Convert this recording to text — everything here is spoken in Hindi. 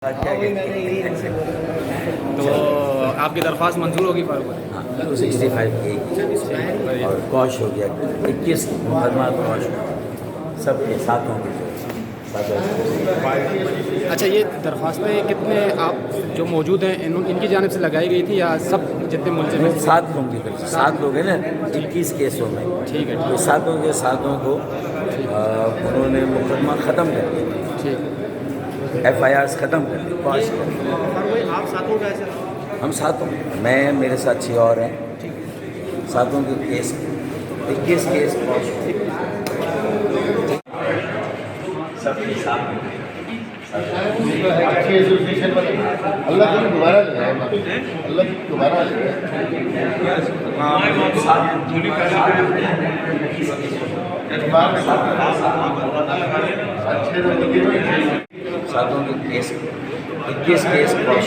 तो आपकी दरख्वास्त मंजूर होगी फारूक भाई? हाँ 265 की और कौश हो गया 21 मुकदमा कौश सब के साथों की अच्छा, ये दरख्वास्तें कितने आप जो मौजूद हैं इनकी जानिब से लगाई गई थी या सब जितने मुल्ज़िम हैं? 7 लोग की तरफ 7 लोग हैं ना 21 केसों में। ठीक है, तो सातों के सातों को उन्होंने मुकदमा ख़त्म कर दिया, ठीक। FIRs ख़त्म कर दी, कौश कर दी। आप सातों का ऐसे? हम सातों, मैं मेरे साथ 6 और हैं, सातों के केस 21 केस कौश सबके साथ अच्छी एसोसिएशन बने, अल्लाह को दोबारा ले आए, अल्लाह को दोबारा ले आए। सातों के केस 21 केस कौश